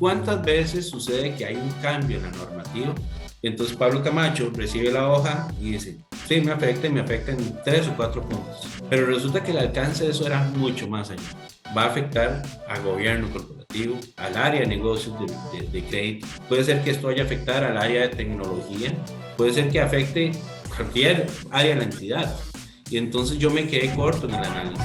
¿Cuántas veces sucede que hay un cambio en la normativa? Entonces Pablo Camacho recibe la hoja y dice, sí, me afecta y me afecta en 3 o 4 puntos. Pero resulta que el alcance de eso era mucho más allá. Va a afectar al gobierno corporativo, al área de negocios de crédito. Puede ser que esto vaya a afectar al área de tecnología. Puede ser que afecte cualquier área de la entidad. Y entonces yo me quedé corto en el análisis.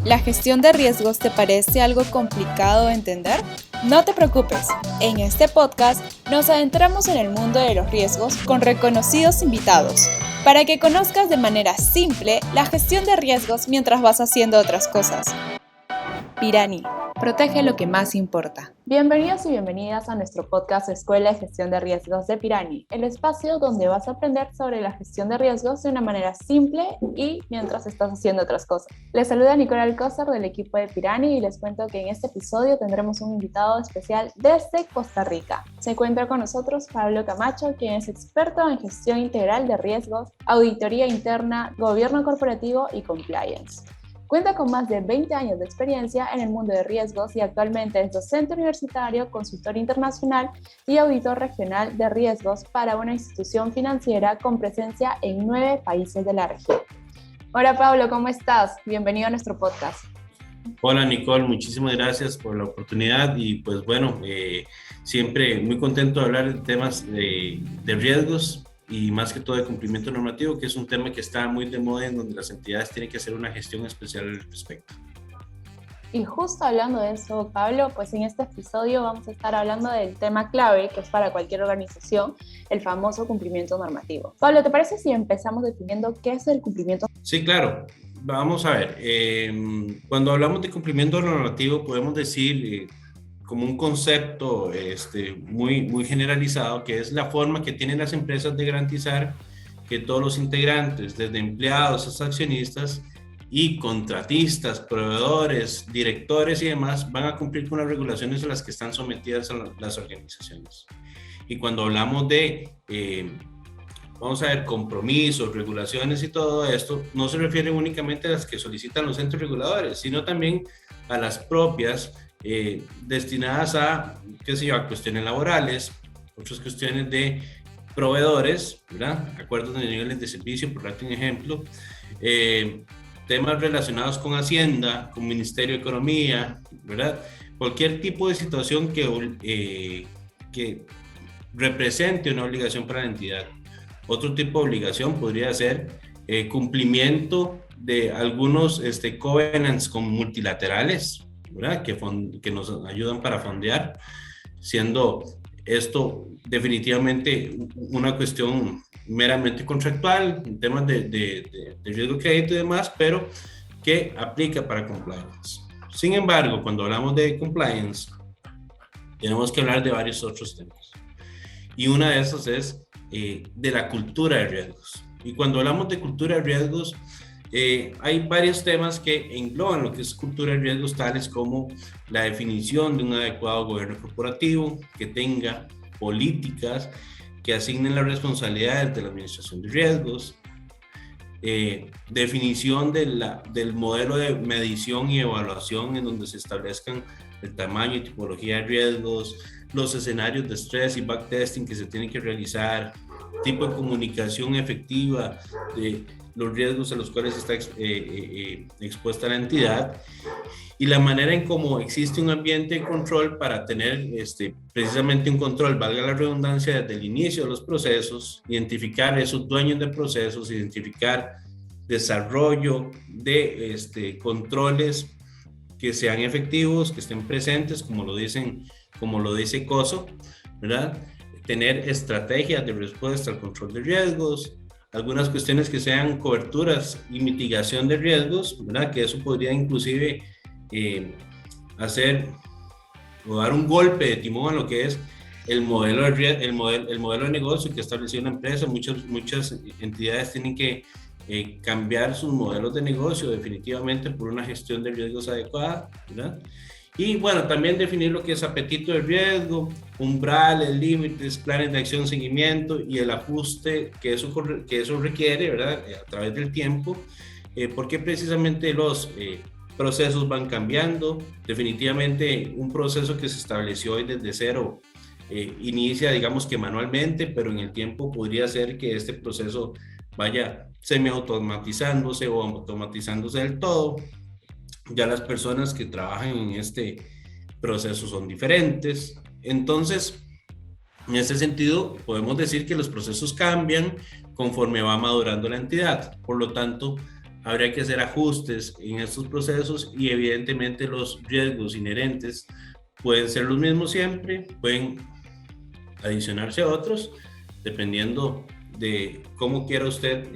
¿La gestión de riesgos te parece algo complicado de entender? No te preocupes, en este podcast nos adentramos en el mundo de los riesgos con reconocidos invitados, para que conozcas de manera simple la gestión de riesgos mientras vas haciendo otras cosas. Pirani, protege lo que más importa. Bienvenidos y bienvenidas a nuestro podcast Escuela de Gestión de Riesgos de Pirani, el espacio donde vas a aprender sobre la gestión de riesgos de una manera simple y mientras estás haciendo otras cosas. Les saluda Nicole Alcózar del equipo de Pirani y les cuento que en este episodio tendremos un invitado especial desde Costa Rica. Se encuentra con nosotros Pablo Camacho, quien es experto en gestión integral de riesgos, auditoría interna, gobierno corporativo y compliance. Cuenta con más de 20 años de experiencia en el mundo de riesgos y actualmente es docente universitario, consultor internacional y auditor regional de riesgos para una institución financiera con presencia en 9 países de la región. Hola Pablo, ¿cómo estás? Bienvenido a nuestro podcast. Hola Nicole, muchísimas gracias por la oportunidad y pues bueno, siempre muy contento de hablar de temas de riesgos y más que todo de cumplimiento normativo, que es un tema que está muy de moda en donde las entidades tienen que hacer una gestión especial al respecto. Y justo hablando de eso, Pablo, pues en este episodio vamos a estar hablando del tema clave que es para cualquier organización, el famoso cumplimiento normativo. Pablo, ¿te parece si empezamos definiendo qué es el cumplimiento? Sí, claro. Vamos a ver, cuando hablamos de cumplimiento normativo podemos decir como un concepto muy generalizado, que es la forma que tienen las empresas de garantizar que todos los integrantes, desde empleados hasta accionistas y contratistas, proveedores, directores y demás, van a cumplir con las regulaciones a las que están sometidas las organizaciones. Y cuando hablamos de, vamos a ver, compromisos, regulaciones y todo esto, no se refiere únicamente a las que solicitan los entes reguladores, sino también a las propias destinadas a, qué sé yo, a cuestiones laborales, otras cuestiones de proveedores, ¿verdad? Acuerdos de niveles de servicio, por darte un ejemplo, temas relacionados con Hacienda, con Ministerio de Economía, ¿verdad? Cualquier tipo de situación que represente una obligación para la entidad. Otro tipo de obligación podría ser cumplimiento de algunos covenants con multilaterales, ¿verdad? Que nos ayudan para fondear, siendo esto definitivamente una cuestión meramente contractual, en temas de riesgo de crédito y demás, pero que aplica para compliance. Sin embargo, cuando hablamos de compliance, tenemos que hablar de varios otros temas. Y una de esas es de la cultura de riesgos. Y cuando hablamos de cultura de riesgos, hay varios temas que engloban lo que es cultura de riesgos, tales como la definición de un adecuado gobierno corporativo, que tenga políticas que asignen las responsabilidades de la administración de riesgos, definición del modelo de medición y evaluación en donde se establezcan el tamaño y tipología de riesgos, los escenarios de estrés y backtesting que se tienen que realizar, tipo de comunicación efectiva de los riesgos a los cuales está expuesta la entidad y la manera en cómo existe un ambiente de control para tener precisamente un control, valga la redundancia, desde el inicio de los procesos, identificar esos dueños de procesos, identificar desarrollo de controles que sean efectivos, que estén presentes, como lo dice COSO, ¿verdad? Tener estrategias de respuesta al control de riesgos, algunas cuestiones que sean coberturas y mitigación de riesgos, ¿verdad? Que eso podría inclusive hacer o dar un golpe de timón a lo que es el modelo de negocio que estableció una empresa. Muchas entidades tienen que cambiar sus modelos de negocio definitivamente por una gestión de riesgos adecuada, ¿verdad? Y bueno, también definir lo que es apetito de riesgo, umbrales, límites, planes de acción, seguimiento y el ajuste que eso requiere, ¿verdad? A través del tiempo, porque precisamente los procesos van cambiando. Definitivamente un proceso que se estableció hoy desde cero inicia, digamos que manualmente, pero en el tiempo podría ser que este proceso vaya semi-automatizándose o automatizándose del todo. Ya las personas que trabajan en este proceso son diferentes. Entonces, en ese sentido, podemos decir que los procesos cambian conforme va madurando la entidad. Por lo tanto, habría que hacer ajustes en estos procesos y evidentemente los riesgos inherentes pueden ser los mismos siempre, pueden adicionarse a otros, dependiendo de cómo quiera usted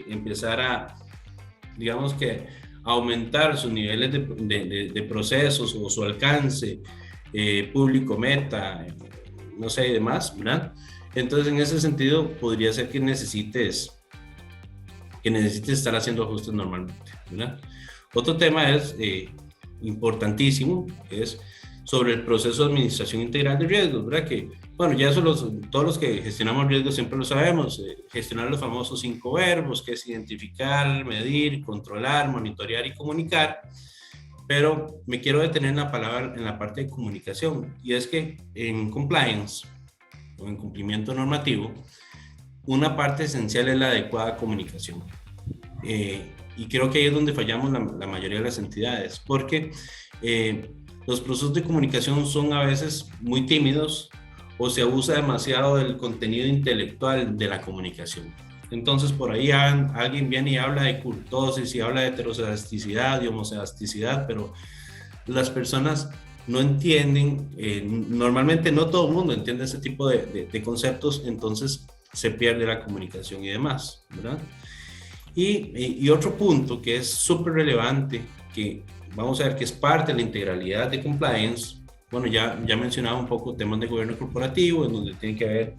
empezar a, digamos que, aumentar sus niveles de procesos o su alcance, público meta, no sé, y demás, ¿verdad? Entonces, en ese sentido, podría ser que necesites estar haciendo ajustes normalmente, ¿verdad? Otro tema es importantísimo, es sobre el proceso de administración integral de riesgos, ¿verdad? Que, bueno, ya eso todos los que gestionamos riesgos siempre lo sabemos, gestionar los famosos 5 verbos, que es identificar, medir, controlar, monitorear y comunicar, pero me quiero detener en la parte de comunicación, y es que en compliance, o en cumplimiento normativo, una parte esencial es la adecuada comunicación. Y creo que ahí es donde fallamos la mayoría de las entidades, porque los procesos de comunicación son a veces muy tímidos o se abusa demasiado del contenido intelectual de la comunicación. Entonces, por ahí alguien viene y habla de kurtosis y habla de heteroscedasticidad y homoscedasticidad, pero las personas no entienden, normalmente no todo el mundo entiende ese tipo de conceptos, entonces se pierde la comunicación y demás, ¿verdad? Y otro punto que es súper relevante, que vamos a ver que es parte de la integralidad de compliance. Bueno, ya mencionaba un poco temas de gobierno corporativo, en donde tiene que haber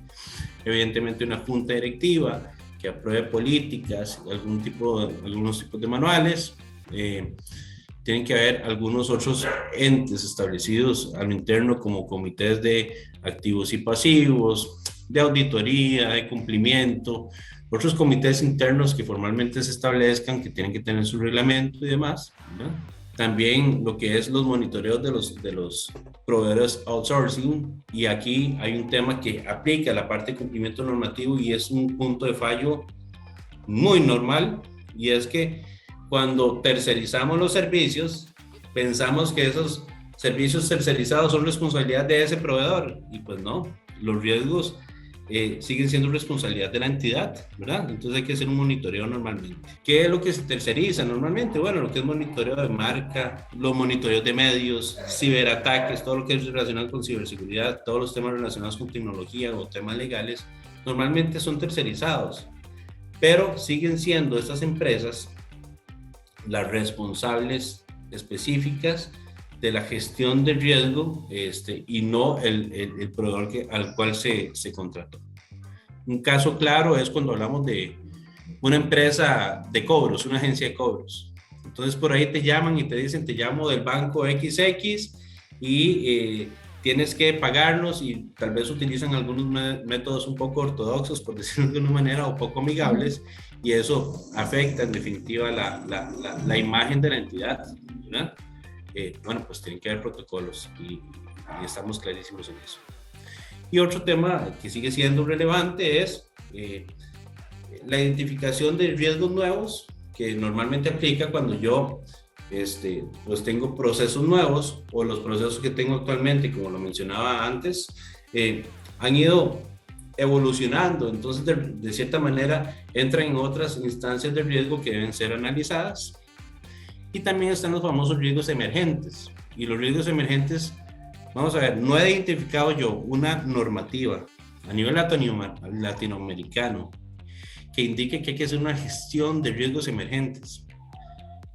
evidentemente una junta directiva que apruebe políticas, algunos tipos de manuales. Tienen que haber algunos otros entes establecidos a lo interno como comités de activos y pasivos, de auditoría, de cumplimiento, otros comités internos que formalmente se establezcan, que tienen que tener su reglamento y demás, ¿no? También lo que es los monitoreos de los proveedores outsourcing, y aquí hay un tema que aplica a la parte de cumplimiento normativo y es un punto de fallo muy normal, y es que cuando tercerizamos los servicios, pensamos que esos servicios tercerizados son responsabilidad de ese proveedor, y pues no, los riesgos siguen siendo responsabilidad de la entidad, ¿verdad? Entonces hay que hacer un monitoreo normalmente. ¿Qué es lo que se terceriza normalmente? Bueno, lo que es monitoreo de marca, los monitoreos de medios, ciberataques, todo lo que es relacionado con ciberseguridad, todos los temas relacionados con tecnología o temas legales, normalmente son tercerizados, pero siguen siendo estas empresas las responsables específicas de la gestión del riesgo y no el proveedor al cual se contrató. Un caso claro es cuando hablamos de una empresa de cobros, una agencia de cobros. Entonces por ahí te llaman y te dicen, te llamo del banco XX y tienes que pagarnos, y tal vez utilizan algunos métodos un poco ortodoxos, por decirlo de alguna manera, o poco amigables, y eso afecta en definitiva la imagen de la entidad, ¿verdad? Bueno, pues tienen que haber protocolos y estamos clarísimos en eso. Y otro tema que sigue siendo relevante es la identificación de riesgos nuevos, que normalmente aplica cuando yo pues tengo procesos nuevos, o los procesos que tengo actualmente, como lo mencionaba antes, han ido evolucionando, entonces de cierta manera entran en otras instancias de riesgo que deben ser analizadas. Y también están los famosos riesgos emergentes. Y los riesgos emergentes, vamos a ver, no he identificado yo una normativa a nivel latinoamericano que indique que hay que hacer una gestión de riesgos emergentes.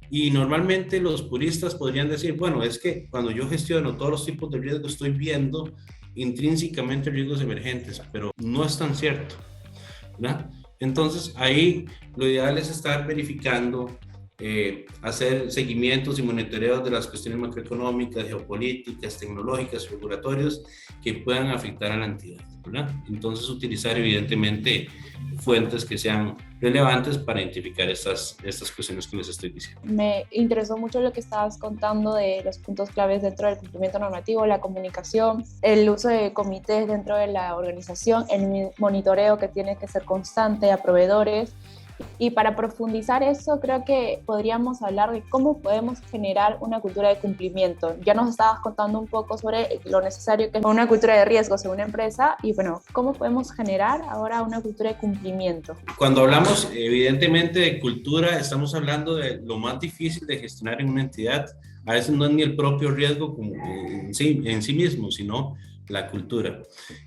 Y normalmente los puristas podrían decir, bueno, es que cuando yo gestiono todos los tipos de riesgos estoy viendo intrínsecamente riesgos emergentes, pero no es tan cierto, ¿verdad? Entonces ahí lo ideal es estar verificando hacer seguimientos y monitoreos de las cuestiones macroeconómicas, geopolíticas, tecnológicas, regulatorios que puedan afectar a la entidad, ¿verdad? Entonces, utilizar evidentemente fuentes que sean relevantes para identificar estas cuestiones que les estoy diciendo. Me interesó mucho lo que estabas contando de los puntos claves dentro del cumplimiento normativo, la comunicación, el uso de comités dentro de la organización, el monitoreo que tiene que ser constante a proveedores. Y para profundizar eso, creo que podríamos hablar de cómo podemos generar una cultura de cumplimiento. Ya nos estabas contando un poco sobre lo necesario que es una cultura de riesgos en una empresa y bueno, ¿cómo podemos generar ahora una cultura de cumplimiento? Cuando hablamos evidentemente de cultura, estamos hablando de lo más difícil de gestionar en una entidad. A veces no es ni el propio riesgo como en sí mismo, sino la cultura.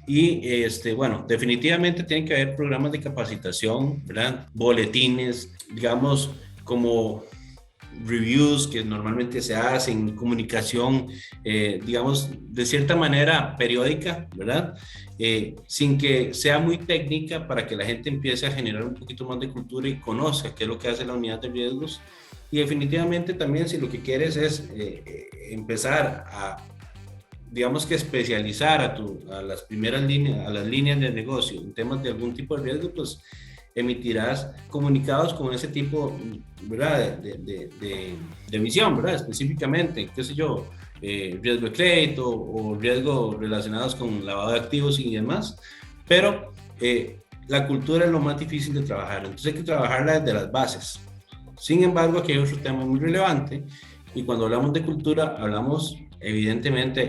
Y bueno, definitivamente tienen que haber programas de capacitación, ¿verdad? Boletines, digamos, como reviews que normalmente se hacen, comunicación, digamos, de cierta manera periódica, ¿verdad? Sin que sea muy técnica para que la gente empiece a generar un poquito más de cultura y conozca qué es lo que hace la unidad de riesgos. Y definitivamente también si lo que quieres es empezar a, digamos que especializar a las primeras líneas, a las líneas de negocio en temas de algún tipo de riesgo, pues emitirás comunicados con ese tipo, ¿verdad? de visión, ¿verdad? Específicamente, qué sé yo, riesgo de crédito o riesgos relacionados con lavado de activos y demás, pero la cultura es lo más difícil de trabajar, entonces hay que trabajarla desde las bases. Sin embargo, aquí hay otro tema muy relevante y cuando hablamos de cultura, hablamos evidentemente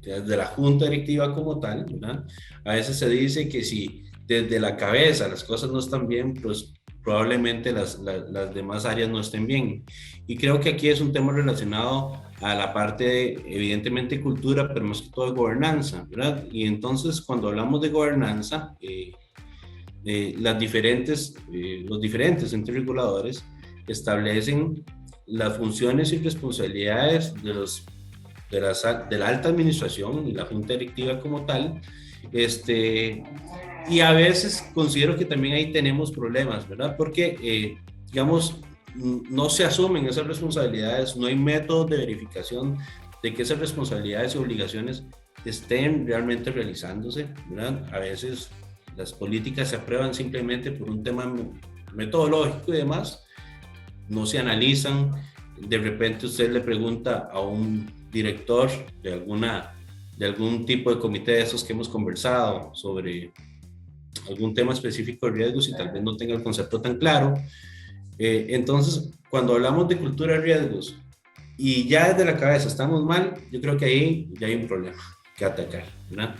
desde la junta directiva como tal, ¿verdad? A veces se dice que si desde la cabeza las cosas no están bien, pues probablemente las demás áreas no estén bien. Y creo que aquí es un tema relacionado a la parte de, evidentemente, cultura, pero más que todo de gobernanza, ¿verdad? Y entonces, cuando hablamos de gobernanza, los diferentes entes reguladores establecen las funciones y responsabilidades de la alta administración y la junta directiva como tal, y a veces considero que también ahí tenemos problemas, ¿verdad? Porque, digamos, no se asumen esas responsabilidades, no hay métodos de verificación de que esas responsabilidades y obligaciones estén realmente realizándose, ¿verdad? A veces las políticas se aprueban simplemente por un tema metodológico y demás, no se analizan. De repente usted le pregunta a un director de algún tipo de comité de esos que hemos conversado sobre algún tema específico de riesgos y tal vez no tenga el concepto tan claro. Entonces, cuando hablamos de cultura de riesgos y ya desde la cabeza estamos mal, yo creo que ahí ya hay un problema que atacar, ¿verdad?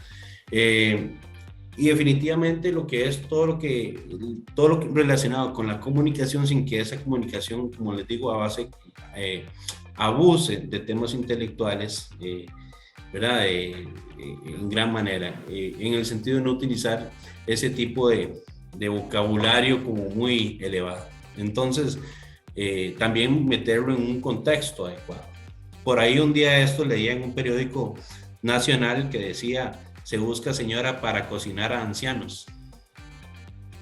Y definitivamente lo que es todo lo que relacionado con la comunicación, sin que esa comunicación, como les digo, abuse de temas intelectuales, ¿verdad? En gran manera, en el sentido de no utilizar ese tipo de vocabulario como muy elevado. Entonces, también meterlo en un contexto adecuado. Por ahí un día esto leía en un periódico nacional que decía: se busca señora para cocinar a ancianos.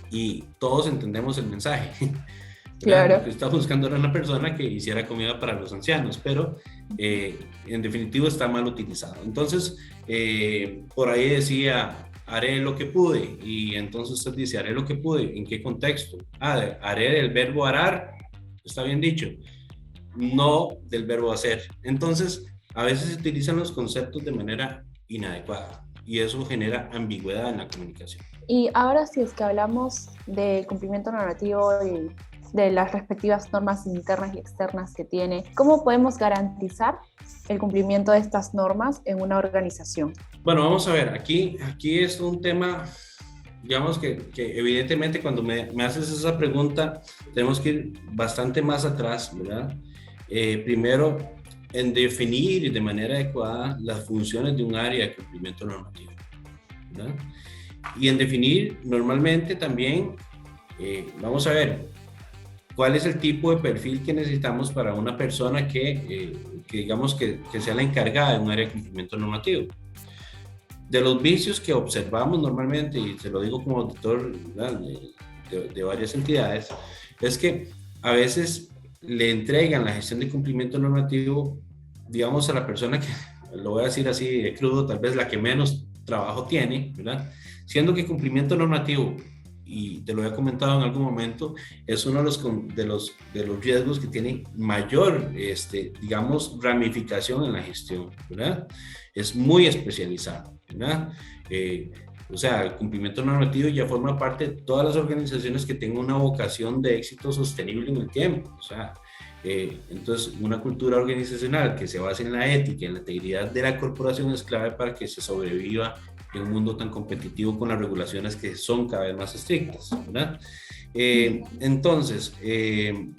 Y todos entendemos el mensaje. Claro. Lo que está buscando era una persona que hiciera comida para los ancianos, pero en definitivo está mal utilizado. Entonces, por ahí decía: haré lo que pude. Y entonces usted dice: haré lo que pude. ¿En qué contexto? Haré el verbo arar, está bien dicho, no del verbo hacer. Entonces, a veces se utilizan los conceptos de manera inadecuada y eso genera ambigüedad en la comunicación. Y ahora, si es que hablamos del cumplimiento normativo y de las respectivas normas internas y externas que tiene, ¿cómo podemos garantizar el cumplimiento de estas normas en una organización? Bueno, vamos a ver, aquí es un tema, digamos que evidentemente cuando me haces esa pregunta tenemos que ir bastante más atrás, ¿verdad? Primero, en definir de manera adecuada las funciones de un área de cumplimiento normativo, ¿verdad? Y en definir normalmente también, vamos a ver, cuál es el tipo de perfil que necesitamos para una persona que digamos que sea la encargada de un área de cumplimiento normativo. De los vicios que observamos normalmente, y se lo digo como auditor de varias entidades, es que a veces le entregan la gestión de cumplimiento normativo, digamos, a la persona que, lo voy a decir así de crudo, tal vez la que menos trabajo tiene, ¿verdad? Siendo que cumplimiento normativo, y te lo he comentado en algún momento, es uno de los riesgos que tiene mayor, digamos, ramificación en la gestión, ¿verdad? Es muy especializado, ¿verdad? O sea, el cumplimiento normativo ya forma parte de todas las organizaciones que tengan una vocación de éxito sostenible en el tiempo. O sea, entonces, una cultura organizacional que se base en la ética, en la integridad de la corporación es clave para que se sobreviva en un mundo tan competitivo con las regulaciones que son cada vez más estrictas, ¿verdad? Entonces, el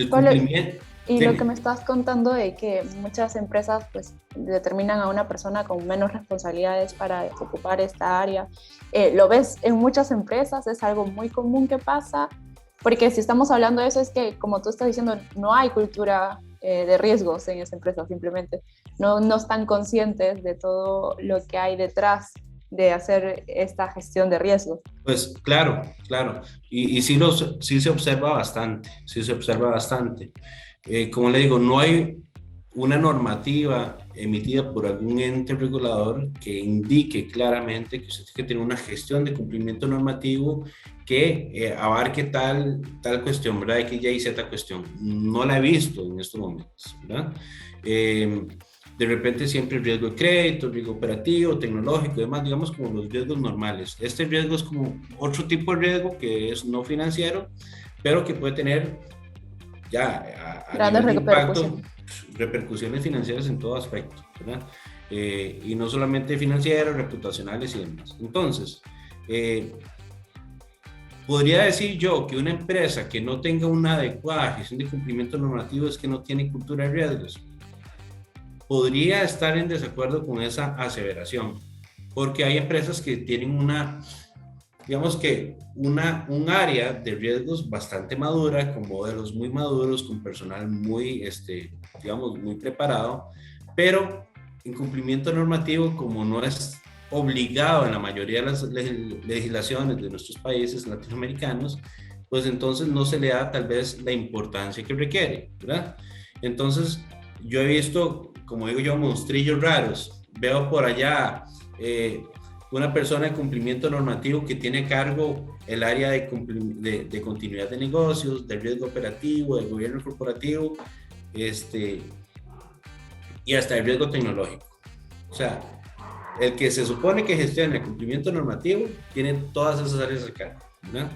cumplimiento... Y lo que me estás contando de que muchas empresas pues determinan a una persona con menos responsabilidades para ocupar esta área. ¿Lo ves en muchas empresas? ¿Es algo muy común que pasa? Porque si estamos hablando de eso es que, como tú estás diciendo, no hay cultura de riesgos en esa empresa, simplemente. No están conscientes de todo lo que hay detrás de hacer esta gestión de riesgos. Pues claro, claro. Y sí se observa bastante, sí se observa bastante. Como le digo, no hay una normativa emitida por algún ente regulador que indique claramente que usted tiene que tener una gestión de cumplimiento normativo que abarque tal cuestión, ¿verdad? X, Y, Z cuestión. No la he visto en estos momentos, ¿verdad? De repente siempre el riesgo de crédito, el riesgo operativo, tecnológico y demás, digamos como los riesgos normales. Este riesgo es como otro tipo de riesgo que es no financiero, pero que puede tener ya a grandes nivel de impacto, repercusiones financieras en todo aspecto, ¿verdad? Y no solamente financieras, reputacionales y demás. Entonces, podría decir yo que una empresa que no tenga una adecuada gestión de cumplimiento normativo es que no tiene cultura de riesgos. Podría estar en desacuerdo con esa aseveración, porque hay empresas que tienen digamos que un área de riesgos bastante madura, con modelos muy maduros, con personal muy, digamos, muy preparado, pero en cumplimiento normativo, como no es obligado en la mayoría de las legislaciones de nuestros países latinoamericanos, pues entonces no se le da tal vez la importancia que requiere, ¿verdad? Entonces, yo he visto, como digo yo, monstrillos raros. Veo por allá una persona de cumplimiento normativo que tiene a cargo el área de continuidad de negocios, del riesgo operativo, del gobierno corporativo, y hasta el riesgo tecnológico. O sea, el que se supone que gestiona el cumplimiento normativo tiene todas esas áreas a cargo, ¿verdad?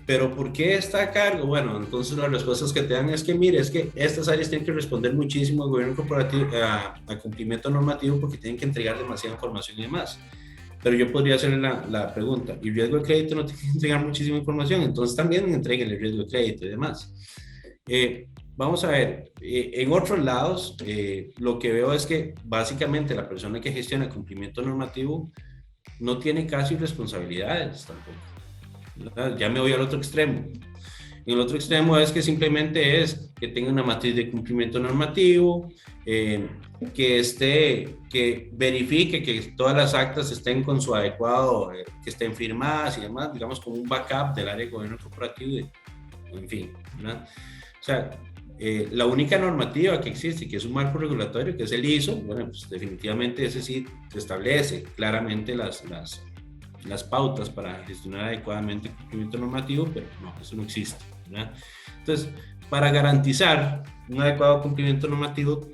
Pero ¿por qué está a cargo? Bueno, entonces las respuestas que te dan es que, mire, es que estas áreas tienen que responder muchísimo al gobierno corporativo, a cumplimiento normativo, porque tienen que entregar demasiada información y demás. Pero yo podría hacerle la pregunta, ¿y riesgo de crédito no tiene que entregar muchísima información? Entonces también entreguen el riesgo de crédito y demás. Vamos a ver, en otros lados, lo que veo es que básicamente la persona que gestiona el cumplimiento normativo no tiene casi responsabilidades tampoco. Ya me voy al otro extremo. En el otro extremo es que simplemente es que tenga una matriz de cumplimiento normativo, que verifique que todas las actas estén con su adecuado, que estén firmadas y demás, digamos como un backup del área de gobierno corporativo, en fin, ¿verdad? O sea, la única normativa que existe, que es un marco regulatorio, que es el ISO, bueno, pues definitivamente ese sí establece claramente las pautas para gestionar adecuadamente el cumplimiento normativo, pero no, eso no existe, ¿verdad? Entonces, para garantizar un adecuado cumplimiento normativo,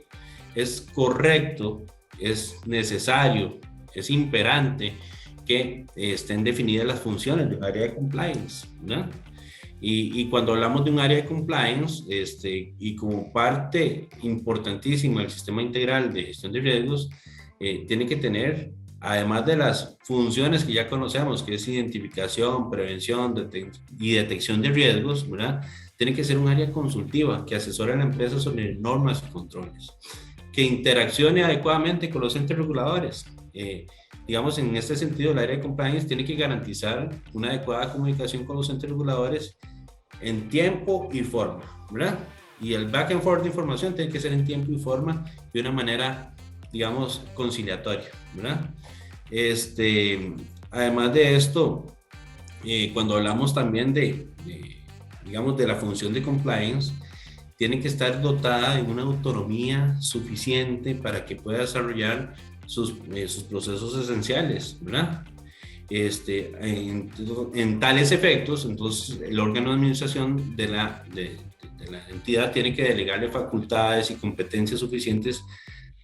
es correcto, es necesario, es imperante que estén definidas las funciones del área de compliance, ¿verdad? Y cuando hablamos de un área de compliance, y como parte importantísima del sistema integral de gestión de riesgos, tiene que tener, además de las funciones que ya conocemos, que es identificación, prevención y detección de riesgos, ¿verdad? Tiene que ser un área consultiva que asesore a la empresa sobre normas y controles, que interaccione adecuadamente con los entes reguladores. Digamos, en este sentido, el área de compliance tiene que garantizar una adecuada comunicación con los entes reguladores en tiempo y forma, ¿verdad? Y el back and forth de información tiene que ser en tiempo y forma de una manera, digamos, conciliatoria, ¿verdad? Además de esto, cuando hablamos también digamos, de la función de compliance, tiene que estar dotada de una autonomía suficiente para que pueda desarrollar sus procesos esenciales, ¿verdad? En tales efectos, entonces el órgano de administración de la entidad tiene que delegarle facultades y competencias suficientes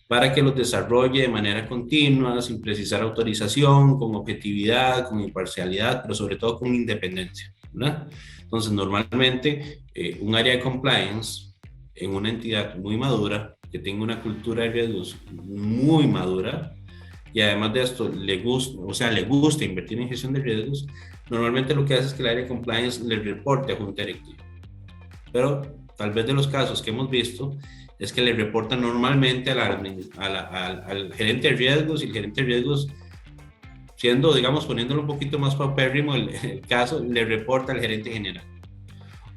para que los desarrolle de manera continua, sin precisar autorización, con objetividad, con imparcialidad, pero sobre todo con independencia, ¿verdad? Entonces, normalmente, un área de compliance en una entidad muy madura, que tenga una cultura de riesgos muy madura, y además de esto le gusta invertir en gestión de riesgos, normalmente lo que hace es que el área de compliance le reporte a junta directiva. Pero tal vez de los casos que hemos visto es que le reporta normalmente al gerente de riesgos, y el gerente de riesgos, siendo, digamos, poniéndolo un poquito más paupérrimo el caso, le reporta al gerente general.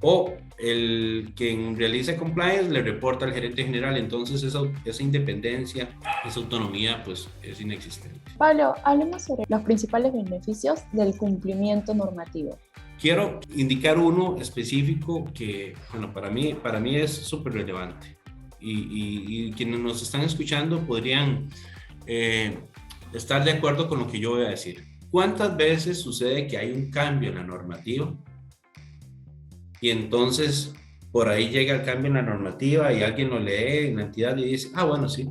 O el quien realiza compliance le reporta al gerente general. Entonces esa independencia, esa autonomía, pues es inexistente. Pablo, hablemos sobre los principales beneficios del cumplimiento normativo. Quiero indicar uno específico que, bueno, para mí es súper relevante. Y quienes nos están escuchando podrían estar de acuerdo con lo que yo voy a decir. ¿Cuántas veces sucede que hay un cambio en la normativa y entonces por ahí llega el cambio en la normativa y alguien lo lee en la entidad y dice, bueno, sí,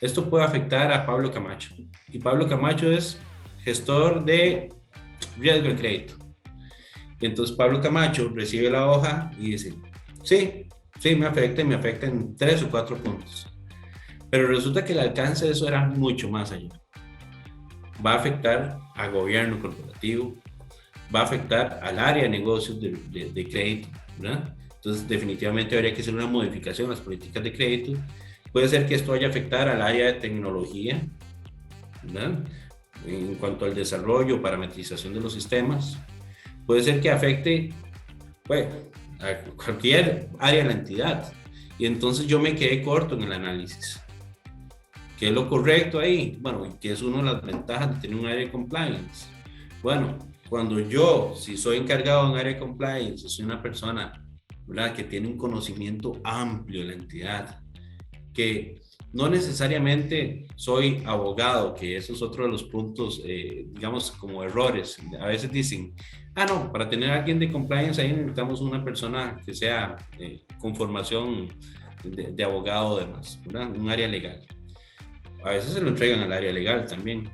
esto puede afectar a Pablo Camacho? Y Pablo Camacho es gestor de riesgo de crédito. Y entonces Pablo Camacho recibe la hoja y dice, sí, me afecta en 3 o 4 puntos. Pero resulta que el alcance de eso era mucho más allá. Va a afectar al gobierno corporativo, va a afectar al área de negocios de crédito, ¿verdad? Entonces, definitivamente habría que hacer una modificación a las políticas de crédito. Puede ser que esto vaya a afectar al área de tecnología, ¿verdad? En cuanto al desarrollo, parametrización de los sistemas. Puede ser que afecte, a cualquier área de la entidad. Y entonces yo me quedé corto en el análisis. ¿Qué es lo correcto ahí? Bueno, ¿qué es una de las ventajas de tener un área de compliance? Bueno, cuando yo, si soy encargado de un área de compliance, soy una persona, ¿verdad?, que tiene un conocimiento amplio de la entidad, que no necesariamente soy abogado, que eso es otro de los puntos, digamos, como errores. A veces dicen, no, para tener a alguien de compliance ahí necesitamos una persona que sea con formación de abogado o demás, ¿verdad?, un área legal. A veces se lo entregan al área legal también.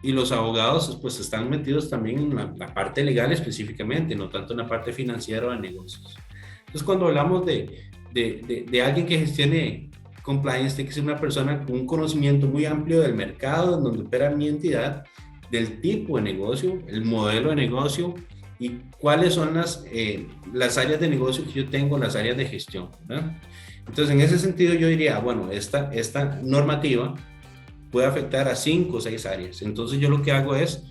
Y los abogados pues están metidos también en la parte legal específicamente, no tanto en la parte financiera o de negocios. Entonces, cuando hablamos de alguien que gestione compliance, tiene que ser una persona con un conocimiento muy amplio del mercado en donde opera mi entidad, del tipo de negocio, el modelo de negocio y cuáles son las áreas de negocio que yo tengo, las áreas de gestión, ¿verdad? Entonces, en ese sentido yo diría, bueno, esta normativa puede afectar a 5 o 6 áreas. Entonces yo lo que hago es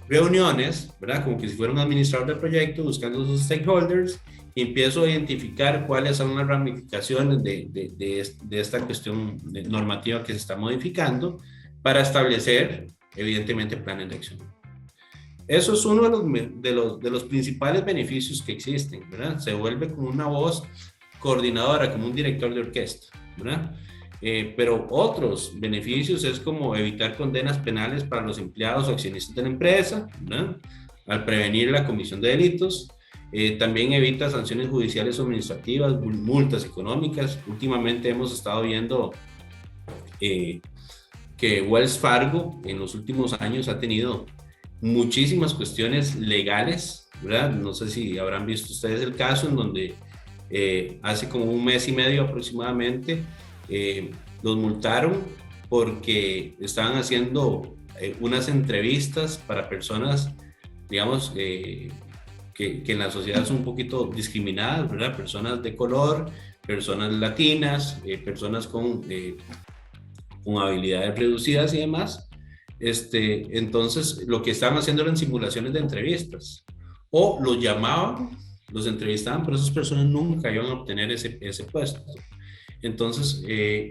reuniones, ¿verdad?, como que si fuera un administrador del proyecto, buscando sus stakeholders, y empiezo a identificar cuáles son las ramificaciones de esta cuestión normativa que se está modificando para establecer, evidentemente, planes de acción. Eso es uno de los principales beneficios que existen, ¿verdad? Se vuelve como una voz coordinadora, como un director de orquesta, ¿verdad? Pero otros beneficios es como evitar condenas penales para los empleados o accionistas de la empresa, ¿verdad?, al prevenir la comisión de delitos. También evita sanciones judiciales o administrativas, multas económicas. Últimamente hemos estado viendo que Wells Fargo en los últimos años ha tenido muchísimas cuestiones legales, ¿verdad? No sé si habrán visto ustedes el caso en donde hace como 1 mes y medio aproximadamente los multaron porque estaban haciendo unas entrevistas para personas, digamos, que en la sociedad son un poquito discriminadas, ¿verdad? Personas de color, personas latinas, personas con habilidades reducidas y demás. Entonces, lo que estaban haciendo eran simulaciones de entrevistas. O los llamaban, los entrevistaban, pero esas personas nunca iban a obtener ese puesto. Entonces,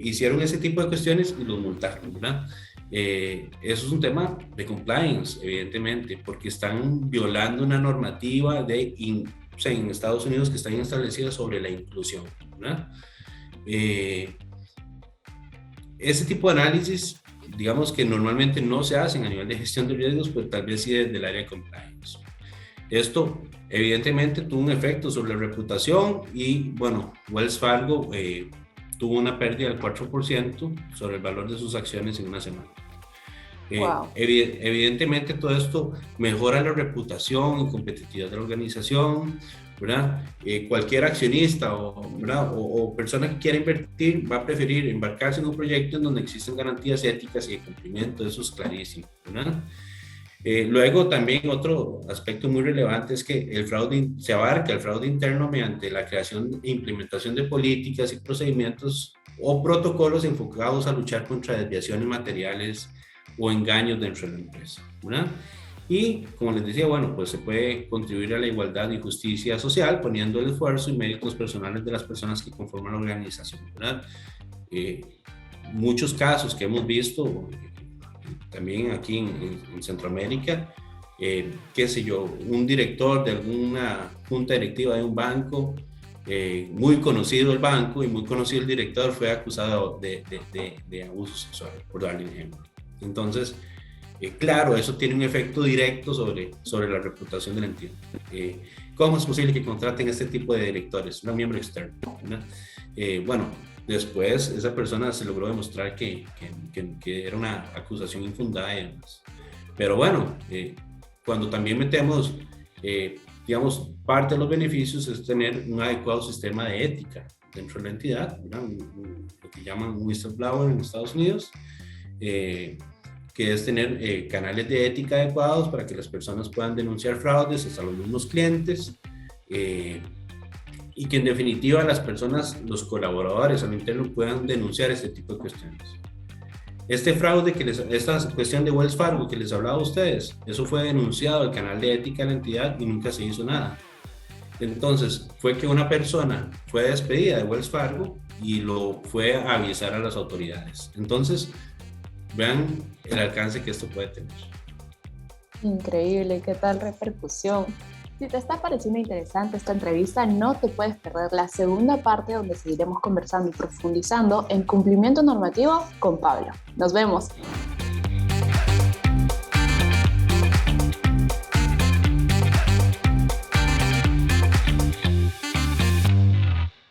hicieron ese tipo de cuestiones y los multaron, ¿verdad? Eso es un tema de compliance, evidentemente, porque están violando una normativa o sea, en Estados Unidos que está establecida sobre la inclusión, ¿verdad? Ese tipo de análisis, digamos que normalmente no se hacen a nivel de gestión de riesgos, pero tal vez sí desde el área de compliance. Esto evidentemente tuvo un efecto sobre la reputación y, bueno, Wells Fargo tuvo una pérdida del 4% sobre el valor de sus acciones en una semana. Wow. Evidentemente todo esto mejora la reputación y competitividad de la organización, ¿verdad? Cualquier accionista o persona que quiera invertir va a preferir embarcarse en un proyecto en donde existen garantías éticas y de cumplimiento, eso es clarísimo, ¿verdad? Luego también otro aspecto muy relevante es que se abarca el fraude interno mediante la creación e implementación de políticas y procedimientos o protocolos enfocados a luchar contra desviaciones materiales o engaños dentro de la empresa, ¿verdad? Y como les decía, bueno, pues se puede contribuir a la igualdad y justicia social poniendo el esfuerzo y méritos personales de las personas que conforman la organización, ¿verdad? Muchos casos que hemos visto también aquí en Centroamérica, qué sé yo, un director de alguna junta directiva de un banco, muy conocido el banco y muy conocido el director, fue acusado de abuso sexual, por darle un ejemplo. Entonces, claro, eso tiene un efecto directo sobre la reputación de la entidad. ¿Cómo es posible que contraten este tipo de directores, un miembro externo, ¿verdad? Bueno, después esa persona se logró demostrar que era una acusación infundada y demás. Pero bueno, cuando también metemos, digamos, parte de los beneficios es tener un adecuado sistema de ética dentro de la entidad, ¿verdad? Lo que llaman un whistleblower en Estados Unidos, que es tener canales de ética adecuados para que las personas puedan denunciar fraudes hasta los mismos clientes, y que en definitiva las personas, los colaboradores al interno puedan denunciar este tipo de cuestiones. Este fraude, esta cuestión de Wells Fargo que les hablaba a ustedes, eso fue denunciado al canal de ética de la entidad y nunca se hizo nada. Entonces, fue que una persona fue despedida de Wells Fargo y lo fue a avisar a las autoridades. Entonces, vean el alcance que esto puede tener. Increíble, qué tal repercusión. Si te está pareciendo interesante esta entrevista, no te puedes perder la segunda parte donde seguiremos conversando y profundizando en cumplimiento normativo con Pablo. Nos vemos.